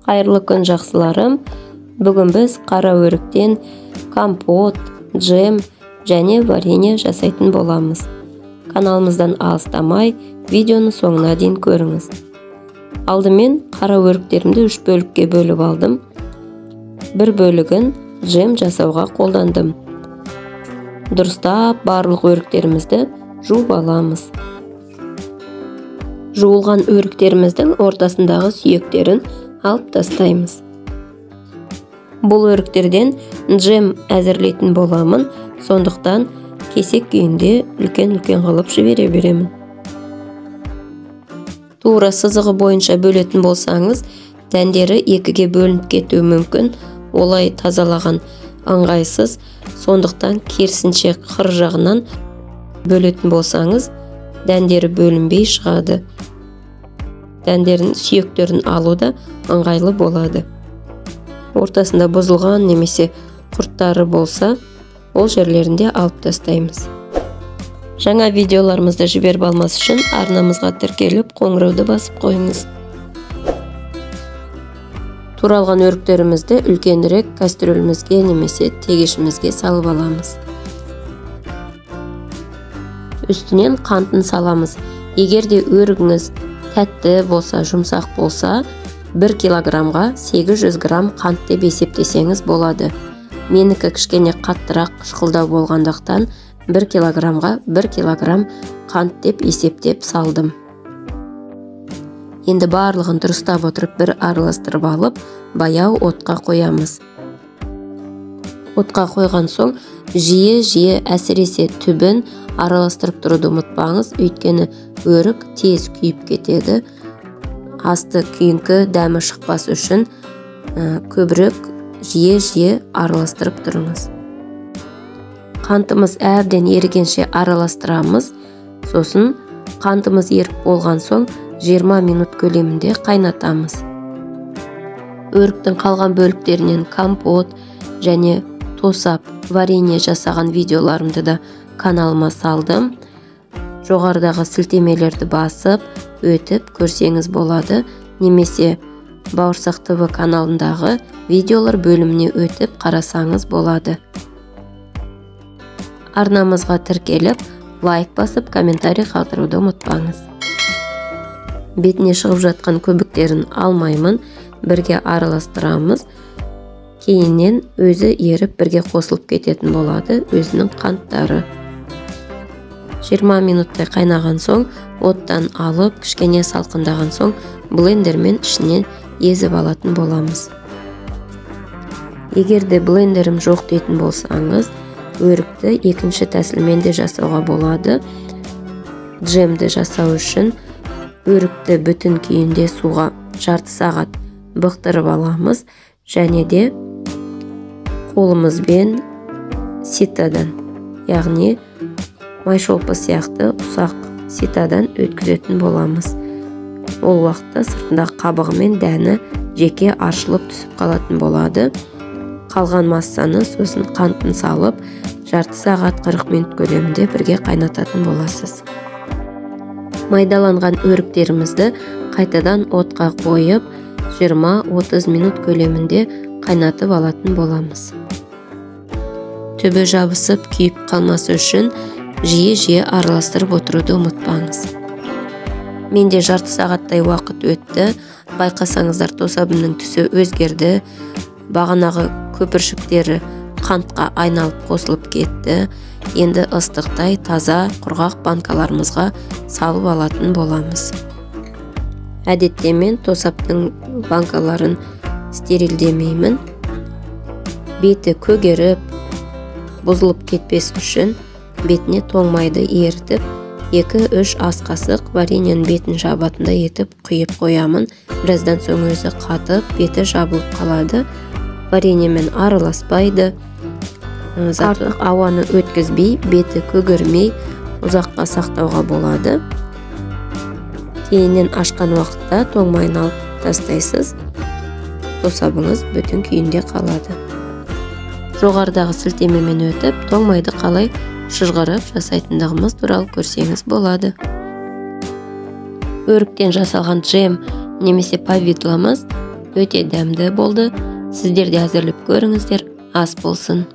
Қайырлы күн жақсыларым. Бүгін біз қара өріктен компот, джем және варенье жасайтын боламыз. Каналымыздан алыстамай, видеоны соңына дейін көріңіз. Алдымен қара өріктерімді 3 бөлікке бөліп алдым. Бір бөлігін джем жасауға қолдандым. Дұрыстап барлық өріктерімізді жуып аламыз. Жуылған өріктеріміздің ортасындағы сүйектерін алып тастаймыз. Бұл өріктерден джем әзірлейтін боламын, сондықтан кесек күйінде үлкен-үлкен қылып жібере беремін. Тура сызығы бойынша бөлетін болсаңыз, дәндері екіге бөлініп кетуі мүмкін, олай тазалаған ыңғайсыз, сондықтан керісінше қыр жағынан бөлетін болсаңыз, дәндері бөлінбей шығады. Дәндердің сүйектерін алу да ыңғайлы болады. Ортасында бұзылған немесе құрттары болса, ол жерлерінде алып тастаймыз. Жаңа видеоларымызды жіберіп алмас үшін арнамызға тіркеліп, қоңырауды басып қойыңыз. Туралған өріктерімізді үлкенірек кастрөлімізге немесе тегешімізге салып аламыз. Үстінен қантын саламыз. Егер де өрігіңіз тәтті болса, жұмсақ болса, 1 килограммға 800 грамм қант деп есептесеңіз болады. Менікі кішкене қаттырақ қышқылдау болғандықтан 1 килограммға 1 килограмм қант деп есептеп салдым. Енді барлығын дұрыстап отырып бір араластырып алып, баяу отқа қоямыз. Отқа қойған соң жиі әсіресе түбін араластырып тұруды ұмытпаңыз, өйткені өрік тез күйіп кетеді. Асты күйіңкі дәмі шықпас үшін көбірек жиі араластырып тұрыңыз. Қантымыз әбден ерігенше араластырамыз. Сосын қантымыз еріп болған соң 20 минут көлемінде қайнатамыз. Өріктің қалған бөліктерінен компот және тосап варенье жасаған видеоларымды да каналыма салдым. Жоғарыдағы сілтемелерді басып, өтіп көрсеңіз болады, немесе Бауырсақ ТВ каналындағы видеолар бөліміне өтіп қарасаңыз болады. Арнамызға тіркеліп, лайк басып, комментарий қалдыруды ұмытпаңыз. Бетіне шығып жатқан көбіктерін алмаймын, бірге араластырамыз. Кейіннен өзі еріп бірге қосылып кететін болады, өзінің қанттары. 20 минуттай қайнаған соң, оттан алып, кішкене салқындаған соң, блендермен ішінен езіп алатын боламыз. Егер де блендерім жоқ дейтін болсаңыз, өрікті екінші тәсілмен де жасауға болады. Джемді жасау үшін өрікті бүтін күйінде суға жарты сағат бұқтырып аламыз, және де қолымызбен ситадан, яғни майшолпы сияқты ұсақ ситадан өткізетін боламыз. Ол уақытта сыртындағы қабығы мен дәні жеке аршылып түсіп қалатын болады. Қалған массаны сосын қантын салып, жарты сағат 40 минут көлемінде бірге қайнататын боласыз. Майдаланған өріктерімізді қайтадан отқа қойып, 20-30 минут көлемінде қайнатып алатын боламыз. Түбі жабысып күйіп қалмасы үшін жиі араластырып отыруды ұмытпаңыз. Менде жарты сағаттай уақыт өтті. Байқасаңыздар, тосабымның түсі өзгерді. Бағанағы көпіршіктері қантқа айналып қосылып кетті. Енді ыстықтай таза құрғақ банкаларымызға салып алатын боламыз. Әдетте мен тосаптың банкаларын стерилдемеймін. Беті көгеріп, бұзылып кетпес үшін бетіне тоңмайды ерітіп, 2-3 ас қасық вареньенің бетін жабатындай етіп құйып қоямын. Біраздан соң өзі қатып, беті жабылып қалады. Вареньемен араласпайды. Артық ауаны өткізбей, беті көгермей ұзаққа сақтауға болады. Кейіннен ашқан уақытта тоңмайын алып тастайсыз. Тосабыңыз бүтін күйінде қалады. Жоғарыдағы сілтемемен өтіп, тоңмайды қалай шыжғырып жасайтындығымыз туралы көрсеңіз болады. Өріктен жасалған джем немесе повидламыз өте дәмді болды. Сіздер де әзірлеп көріңіздер, ас болсын.